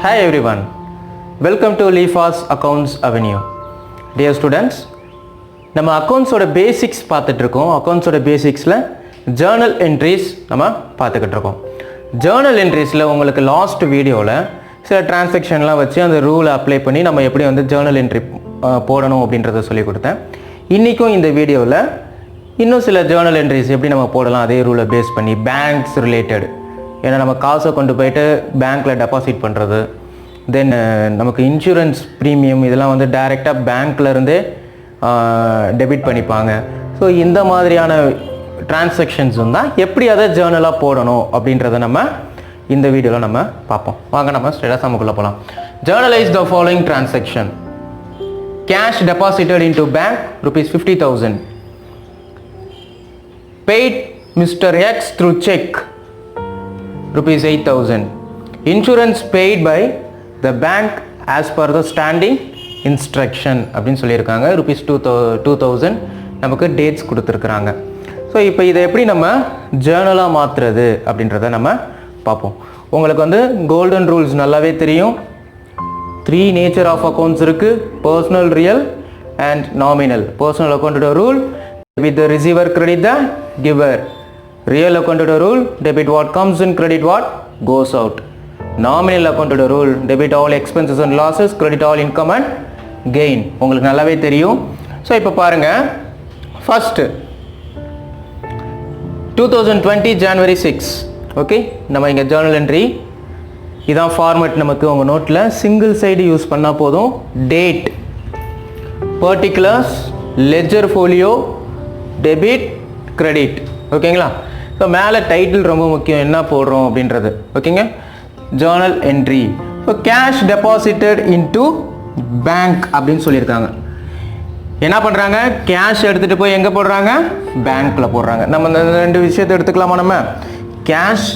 Hi everyone, welcome to LIFA'S Accounts Avenue. Dear students, நம்ம accounts-ஓட basics பார்த்துட்டு இருக்கோம். accounts-ஓட basics-ல journal entries நம்ம பார்த்துக்கிட்டு இருக்கோம். journal entries-ல உங்களுக்கு last video-ல சில transaction-லாம் வச்சு அந்த rule அப்ளை பண்ணி நம்ம எப்படி வந்து journal entry போடணும் அப்படின்றத சொல்லி கொடுத்தேன். இன்னைக்கும் இந்த வீடியோவில் இன்னும் சில journal entries எப்படி நம்ம போடலாம் அதே ரூலை பேஸ் பண்ணி banks related, ஏன்னா நம்ம காசை கொண்டு போயிட்டு பேங்க்கில் டெபாசிட் பண்ணுறது, தென் நமக்கு இன்சூரன்ஸ் ப்ரீமியம் இதெல்லாம் வந்து டைரெக்டாக பேங்க்லேருந்தே டெபிட் பண்ணிப்பாங்க. ஸோ இந்த மாதிரியான டிரான்சாக்ஷன்ஸ் தான் எப்படி அதை ஜேர்னலாக போடணும் அப்படின்றத நம்ம இந்த வீடியோவில் நம்ம பார்ப்போம். வாங்க நம்ம ஸ்ட்ரெயிட்டாக சமக்குள்ளே போகலாம். ஜேர்னலைஸ் the following transaction. Cash deposited into bank ₹50,000. Paid mister X through check ₹8,000. Insurance paid by the bank as per the standing instruction அப்படின்னு சொல்லியிருக்காங்க. ₹2,000 நமக்கு டேட்ஸ் கொடுத்துருக்குறாங்க. ஸோ இப்போ இதை எப்படி நம்ம ஜேர்னலாக மாற்றுறது அப்படின்றத நம்ம பார்ப்போம். உங்களுக்கு வந்து கோல்டன் ரூல்ஸ் நல்லாவே தெரியும். 3 நேச்சர் ஆஃப் அக்கௌண்ட்ஸ் இருக்குது: personal, real and nominal. Personal அக்கௌண்ட்டோட rule, with the receiver credit the giver. Real account rule, debit what comes in, credit what goes out. Nominal account rule, debit all expenses and losses, credit all income and gain. உங்களுக்கு நல்லாவே தெரியும். So இப்போ பாருங்க, first 2020 January 6. Okay, நம்ம இங்கே Journal entry இதான் format. நமக்கு உங்கள் நோட்டில் சிங்கிள் சைடு யூஸ் பண்ணால் போதும். Date, particulars, ledger folio, debit, credit. ஓகேங்களா? ஸோ மேலே டைட்டில் ரொம்ப முக்கியம், என்ன போடுறோம் அப்படின்றது. ஓகேங்க, Journal entry. So cash deposited into bank அப்படின்னு சொல்லியிருக்காங்க. என்ன பண்ணுறாங்க? கேஷ் எடுத்துகிட்டு போய் எங்கே போடுறாங்க? பேங்க்கில் போடுறாங்க. நம்ம இந்த 2 விஷயத்தை எடுத்துக்கலாமா? நம்ம கேஷ்,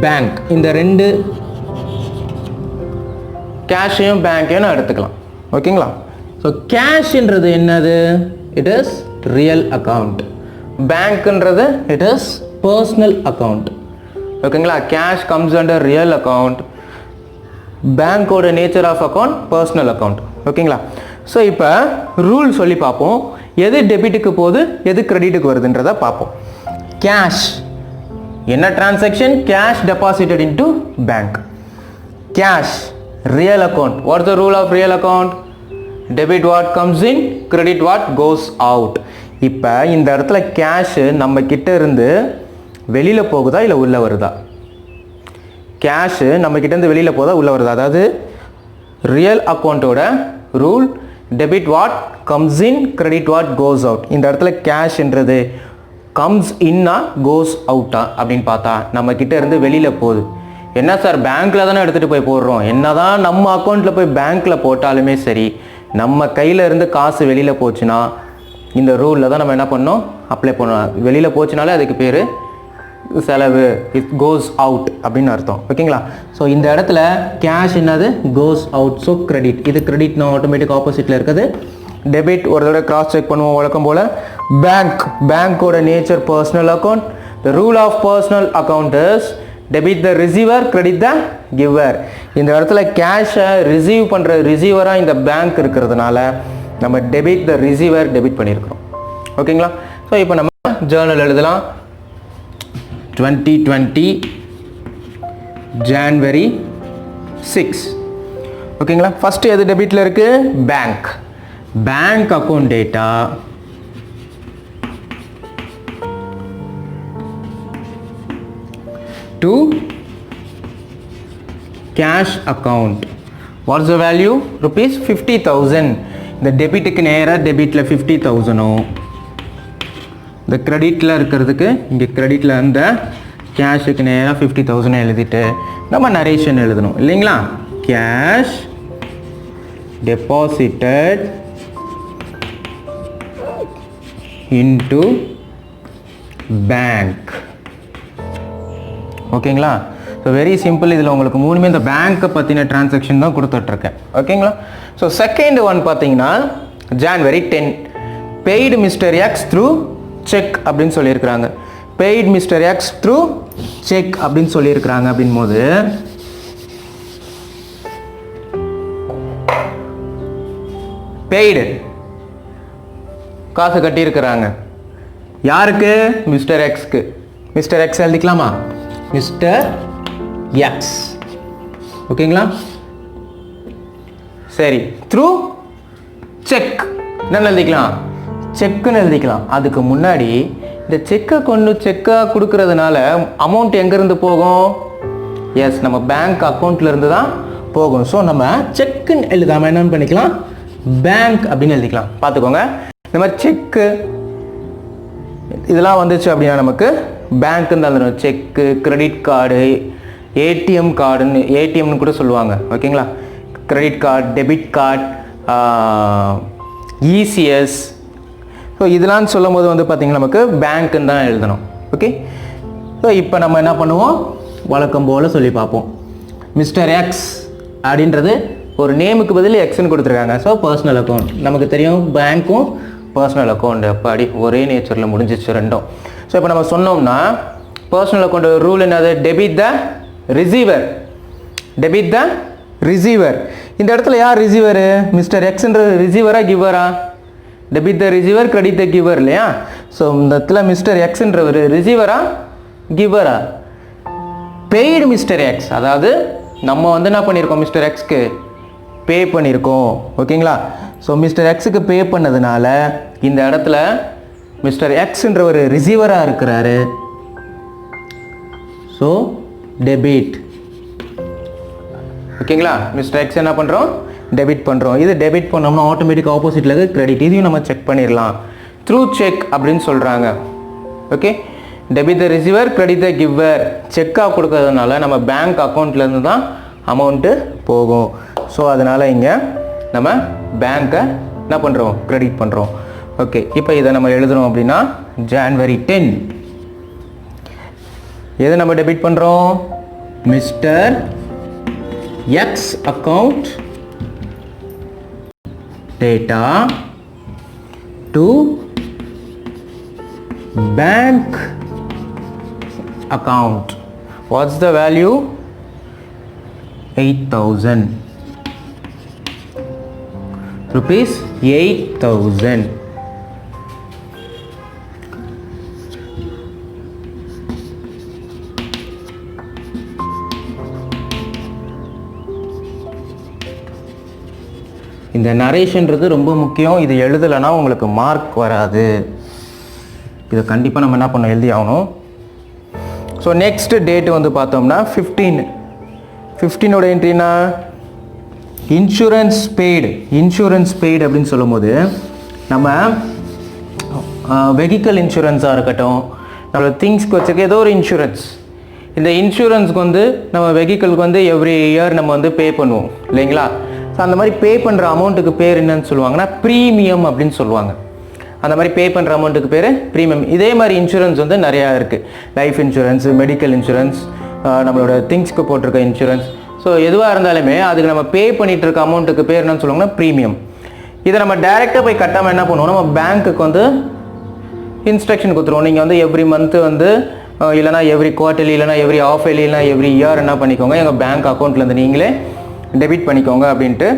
பேங்க், இந்த 2 கேஷையும் பேங்கையும் எடுத்துக்கலாம். ஓகேங்களா? ஸோ கேஷ்ன்றது என்னது? It is real account. பேங்க்ன்றது இட் இஸ் பர்சனல் அக்கௌண்ட். ஓகேங்களா? Cash comes under real account, பேங்கோட nature of account personal account. ஓகேங்களா? ஸோ இப்போ ரூல் சொல்லி பார்ப்போம். எது டெபிட்டுக்கு போகுது, எது கிரெடிட்டுக்கு வருதுன்றதை பார்ப்போம். கேஷ் என்ன transaction? Cash deposited into bank. Cash real account. What's the rule of real account? Debit what comes in, credit what goes out. இப்போ இந்த இடத்துல கேஷு நம்ம கிட்ட இருந்து வெளியில் போகுதா இல்லை உள்ளே வருதா? கேஷு நம்ம கிட்ட இருந்து வெளியில் போகுதா உள்ளே வருதா? அதாவது ரியல் அக்கௌண்ட்டோட rule, debit what comes in, credit what goes out. இந்த இடத்துல கேஷ்ன்றது கம்ஸ் இன்னா கோஸ் அவுட்டா அப்படின்னு பார்த்தா நம்ம கிட்ட இருந்து வெளியில் போகுது. என்ன சார், பேங்க்கில் தானே எடுத்துகிட்டு போய் போடுறோம். என்ன தான் நம்ம அக்கௌண்ட்டில் போய் பேங்க்கில் போட்டாலுமே சரி, நம்ம கையில் இருந்து காசு வெளியில் போச்சுன்னா இந்த ரூலில் தான் நம்ம என்ன பண்ணோம்? அப்ளை பண்ணோம். வெளியில் போச்சுனாலே அதுக்கு பேர் செலவு, இட் கோஸ் அவுட் அப்படின்னு அர்த்தம். ஓகேங்களா? ஸோ இந்த இடத்துல கேஷ் என்னது? Goes out. So credit. இது கிரெடிட்னா ஆட்டோமேட்டிக் ஆப்போசிட்டில் இருக்குது டெபிட். ஒரு தடவை கிராஸ் செக் பண்ணுவோம் வழக்கம் போல். பேங்க், பேங்கோட nature personal account. The rule of personal account is debit the receiver, credit the giver. இந்த இடத்துல கேஷை ரிசீவ் பண்ணுற ரிசீவராக இந்த பேங்க் இருக்கிறதுனால நம்ம டெபிட் த ரிசீவர் டெபிட் பண்ணியிருக்கிறோம். ஓகேங்களா? ஸோ இப்போ நம்ம ஜேர்னல் எழுதலாம். 2020 January 6. ஓகேங்களா? ஃபஸ்ட்டு எது டெபிட்டில் இருக்குது? Bank. Bank account data to cash account. What's the value? ₹50,000. இந்த டெபிட்டுக்கு நேராக டெபிட்டில் 50,000, இந்த கிரெடிட்டில் இருக்கிறதுக்கு இங்கே கிரெடிட்டில் அந்த கேஷுக்கு நேராக 50,000 எழுதிட்டு நம்ம நரேஷன் எழுதணும் இல்லைங்களா? Cash deposited into bank. ஓகேங்களா? So very simple. இதில் உங்களுக்கு 3மே இந்த பேங்க்கை பற்றின டிரான்சாக்ஷன் தான் கொடுத்துட்ருக்கேன். ஓகேங்களா? ஸோ செகண்ட் ஒன் பார்த்தீங்கன்னா January 10 paid mister X through cheque அப்படின்னு சொல்லியிருக்கிறாங்க. Paid mister X through cheque அப்படின்னு சொல்லியிருக்கிறாங்க. அப்படின் போது பெய்டு காசு கட்டியிருக்கிறாங்க. யாருக்கு? மிஸ்டர் எக்ஸ்க்கு. மிஸ்டர் எக்ஸ் எழுதிக்கலாமா? Mister X. ஓகேங்களா? சரி, த்ரூ செக் என்ன எழுதிக்கலாம்? செக்குன்னு எழுதிக்கலாம். அதுக்கு முன்னாடி இந்த செக்கை கொண்டு செக்காக கொடுக்கறதுனால அமௌண்ட் எங்கேருந்து போகும்? எஸ், நம்ம பேங்க் அக்கௌண்ட்ல இருந்து தான் போகும். ஸோ நம்ம செக்குன்னு எழுதாமல் என்ன பண்ணிக்கலாம்? பேங்க் அப்படின்னு எழுதிக்கலாம். பார்த்துக்கோங்க, இந்த மாதிரி செக்கு இதெல்லாம் வந்துச்சு அப்படின்னா நமக்கு பேங்க்குன்னு தான் எழுதணும். செக்கு, கிரெடிட் கார்டு, ஏடிஎம் கார்டுன்னு ஏடிஎம்னு கூட சொல்லுவாங்க. ஓகேங்களா? Credit card, debit card, ECS. So இதெல்லாம் சொல்லும் போது வந்து பார்த்திங்கன்னா நமக்கு பேங்க்குன்னு தான் எழுதணும். ஓகே, ஸோ இப்போ நம்ம என்ன பண்ணுவோம்? வழக்கம் போல் சொல்லி பார்ப்போம். மிஸ்டர் எக்ஸ் அப்படின்றது ஒரு நேமுக்கு பதில் எக்ஸ்ன்னு கொடுத்துருக்காங்க. So personal account. நமக்கு தெரியும் பேங்க்கும் பர்சனல் அக்கௌண்ட் அப்படி ஒரே நேச்சரில் முடிஞ்சிச்சு ரெண்டும். ஸோ இப்போ நம்ம சொன்னோம்னா பர்சனல் அக்கௌண்ட் ரூல் என்னது? Debit the receiver. Debit the receiver. இந்த இடத்துல யார் ரிசீவரு? மிஸ்டர் எக்ஸ்ன்ற ரிசீவரா கிவரா? Debit the receiver, credit the giver இல்லையா? ஸோ இந்த இடத்துல மிஸ்டர் எக்ஸ்ன்றவர் ரிசீவரா கிவரா? Paid mister X. அதாவது நம்ம வந்து என்ன பண்ணியிருக்கோம்? மிஸ்டர் எக்ஸ்க்கு பே பண்ணியிருக்கோம். ஓகேங்களா? ஸோ மிஸ்டர் எக்ஸுக்கு பே பண்ணதுனால இந்த இடத்துல மிஸ்டர் எக்ஸ்ன்ற ஒரு ரிசீவராக இருக்கிறாரு. So debit. ஓகேங்களா? மிஸ்டர் எக்ஸ் என்ன பண்ணுறோம்? டெபிட் பண்ணுறோம். இது டெபிட் பண்ணோம்னா ஆட்டோமேட்டிக் ஆப்போசிட்டில் இருக்குது கிரெடிட். இதையும் நம்ம செக் பண்ணிடலாம். த்ரூ செக் அப்படின்னு சொல்கிறாங்க. Okay, debit the receiver, credit the giver. செக்காக கொடுக்கறதுனால நம்ம பேங்க் அக்கௌண்ட்லேருந்து தான் அமௌண்ட்டு போகும். ஸோ அதனால் இங்கே நம்ம பேங்க்கை என்ன பண்ணுறோம்? கிரெடிட் பண்ணுறோம். ஓகே, இப்போ இதை நம்ம எழுதுறோம் அப்படின்னா January 10 எதை நம்ம டெபிட் பண்ணுறோம்? Mister X account data to bank account. What's the value? 8,000 rupees. 8,000. இந்த நரேஷன்றது ரொம்ப முக்கியம். இது எழுதலைன்னா உங்களுக்கு மார்க் வராது. இதை கண்டிப்பாக நம்ம என்ன பண்ண எழுதி ஆகணும். ஸோ நெக்ஸ்ட் டேட் வந்து பார்த்தோம்னா 15 என்ட்ரினா இன்சூரன்ஸ் பெய்டு. இன்சூரன்ஸ் பெய்டு அப்படின்னு சொல்லும் போது நம்ம வெஹிக்கல் இன்சூரன்ஸாக இருக்கட்டும், நம்மளோட திங்ஸ்க்கு வச்சுருக்க ஏதோ ஒரு இன்சூரன்ஸ். இந்த இன்சூரன்ஸ்க்கு வந்து நம்ம வெஹிக்கிளுக்கு வந்து எவ்ரி இயர் நம்ம வந்து பே பண்ணுவோம் இல்லைங்களா? ஸோ அந்த மாதிரி பே பண்ணுற அமௌண்ட்டுக்கு பேர் என்னன்னு சொல்லுவாங்கன்னா ப்ரீமியம் அப்படின்னு சொல்லுவாங்க. அந்த மாதிரி பே பண்ணுற அமௌண்ட்டுக்கு பேர் ப்ரீமியம். இதே மாதிரி இன்சூரன்ஸ் வந்து நிறையா இருக்குது. லைஃப் இன்சூரன்ஸ், மெடிக்கல் இன்சூரன்ஸ், நம்மளோட திங்ஸ்க்கு போட்டிருக்க இன்சூரன்ஸ். ஸோ எதுவாக இருந்தாலுமே அதுக்கு நம்ம பே பண்ணிகிட்டு இருக்க அமௌண்ட்டுக்கு பேர் என்னன்னு சொல்லுவாங்கன்னா ப்ரீமியம். இதை நம்ம டைரெக்டாக போய் கட்டாமல் என்ன பண்ணுவோம்? நம்ம பேங்க்குக்கு வந்து இன்ஸ்ட்ரக்ஷன் கொடுத்துருவோம். நீங்கள் வந்து எவ்ரி மந்த்து வந்து இல்லைனா எவ்ரி குவார்ட்டர்லி, இல்லைனா எவ்ரி ஆஃப் இயர்லி, இல்லைனா எவ்ரி இயர் என்ன பண்ணிக்கோங்க, எங்கள் பேங்க் அக்கௌண்ட்லேருந்து நீங்களே டெபிட் பண்ணிக்கோங்க அப்படின்ட்டு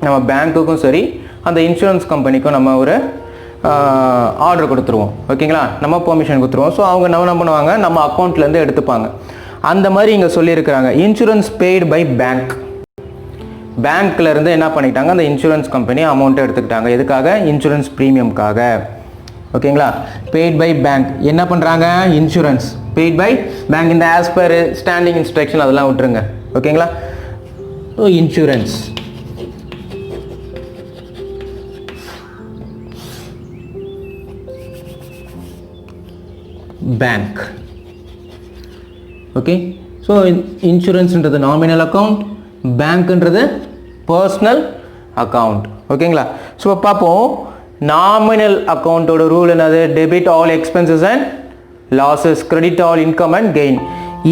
நம்ம பேங்க்குக்கும் சரி அந்த இன்சூரன்ஸ் கம்பெனிக்கும் நம்ம ஒரு ஆர்டர் கொடுத்துருவோம். ஓகேங்களா? நம்ம பெர்மிஷன் கொடுத்துருவோம். ஸோ அவங்க என்ன பண்ணுவாங்க? நம்ம அக்கௌண்ட்லேருந்து எடுத்துப்பாங்க. அந்த மாதிரி இங்கே சொல்லியிருக்கிறாங்க இன்சூரன்ஸ் பெய்டு பை பேங்க். பேங்க்லேருந்து என்ன பண்ணிட்டாங்க? அந்த இன்சூரன்ஸ் கம்பெனி அமௌண்ட்டை எடுத்துக்கிட்டாங்க. எதுக்காக? இன்சூரன்ஸ் ப்ரீமியம்காக. ஓகேங்களா? Paid by bank. என்ன பண்ணுறாங்க? Insurance paid by bank. இந்த ஆஸ் பர் ஸ்டாண்டிங் இன்ஸ்ட்ரக்ஷன் அதெல்லாம் விட்டுருங்க. ஓகேங்களா? So insurance bank. Okay, so இன்சூரன்ஸ்ன்றது நாமினல் அக்கௌண்ட், பேங்க்ன்றது பர்சனல் அக்கௌண்ட். ஓகேங்களா? ஸோ பார்ப்போம். நாமினல் அக்கௌண்ட்டோட ரூல் என்னது? Debit all expenses and losses, credit all income and gain.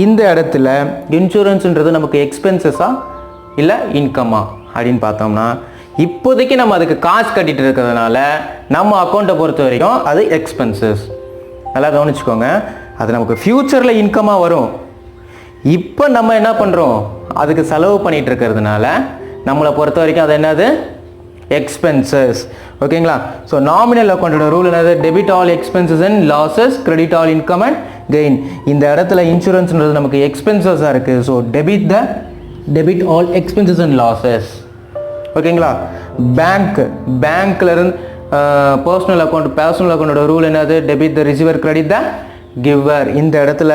இந்த இடத்துல இன்சூரன்ஸ்ன்றது நமக்கு எக்ஸ்பென்சஸா இல்லை இன்கம்மா அப்படின்னு பார்த்தோம்னா இப்போதைக்கு நம்ம அதுக்கு காசு கட்டிட்டு இருக்கிறதுனால நம்ம அக்கௌண்ட்டை பொறுத்த வரைக்கும் அது எக்ஸ்பென்சஸ். நல்லா கவனிச்சுக்கோங்க. அது நமக்கு ஃப்யூச்சரில் இன்கமாக வரும். இப்போ நம்ம என்ன பண்ணுறோம், அதுக்கு செலவு பண்ணிகிட்டு இருக்கிறதுனால நம்மளை பொறுத்த வரைக்கும் அது என்னது, எக்ஸ்பென்சஸ். ஓகேங்களா? ஸோ நாமினல் அக்கௌண்ட்டோட ரூல் என்னது, debit all expenses and losses, credit all income and gain. இந்த இடத்துல இன்சூரன்ஸ்ன்றது நமக்கு எக்ஸ்பென்சஸாக இருக்குது. So debit all expenses and losses. ஓகேங்களா? பேங்க்ல இருந்து பர்சனல் அக்கௌண்ட்டோட ரூல் என்னது, debit the receiver, credit the giver. இந்த இடத்துல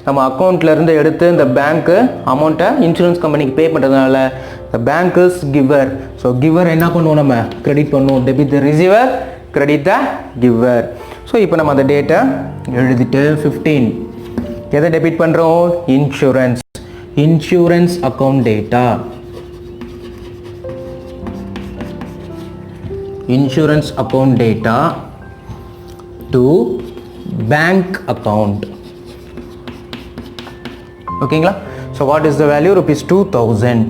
நம்ம அக்கௌண்ட்ல இருந்து எடுத்து இந்த பேங்க்கு அமௌண்ட்டை இன்சூரன்ஸ் கம்பெனிக்கு பே பண்ணுறதுனால the bank is giver. So giver என்ன பண்ணுவோம், நம்ம கிரெடிட் பண்ணுவோம். Debit the receiver, credit the giver. So இப்போ நம்ம அந்த டேட்டா எழுதிட்டு 15 எதை டெபிட் பண்ணுறோம், insurance account data. Insurance account data to bank account. ஓகேங்களா? So what is the value, ₹2000.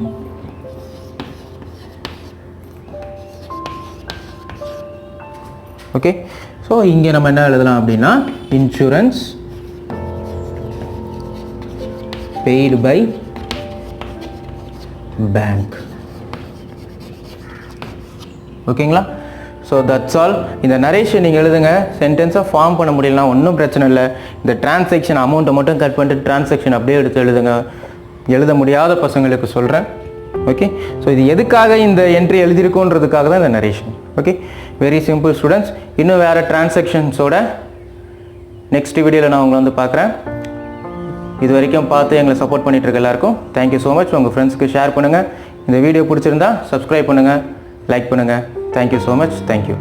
Okay. So இங்கே நம்ம என்ன எழுதலாம் அப்படின்னா, இன்சூரன்ஸ் பெய்டு பை பேங்க். ஓகேங்களா? So that's all. இந்த நரேஷன் நீங்கள் எழுதுங்க. சென்டென்ஸை ஃபார்ம் பண்ண முடியலனா ஒன்றும் பிரச்சனை இல்லை. இந்த டிரான்சாக்ஷன் அமௌண்ட்டை மட்டும் கட் பண்ணிட்டு டிரான்சாக்ஷன் அப்படியே எடுத்து எழுதுங்க. எழுத முடியாத பசங்களுக்கு சொல்கிறேன். ஓகே. ஸோ இது எதுக்காக இந்த என்ட்ரி எழுதியிருக்கோன்றதுக்காக தான் இந்த narration. Okay, very simple students. இன்னும் வேறு டிரான்சாக்ஷன்ஸோட நெக்ஸ்ட் வீடியோவில் நான் உங்களை வந்து பார்க்குறேன். இது வரைக்கும் பார்த்து எங்களை சப்போர்ட் பண்ணிகிட்டு இருக்க எல்லாருக்கும் தேங்க்யூ ஸோ மச். உங்கள் ஃப்ரெண்ட்ஸ்க்கு ஷேர் பண்ணுங்கள். இந்த வீடியோ பிடிச்சிருந்தா சப்ஸ்கிரைப் பண்ணுங்கள், லைக் பண்ணுங்கள். Thank you so much. Thank you.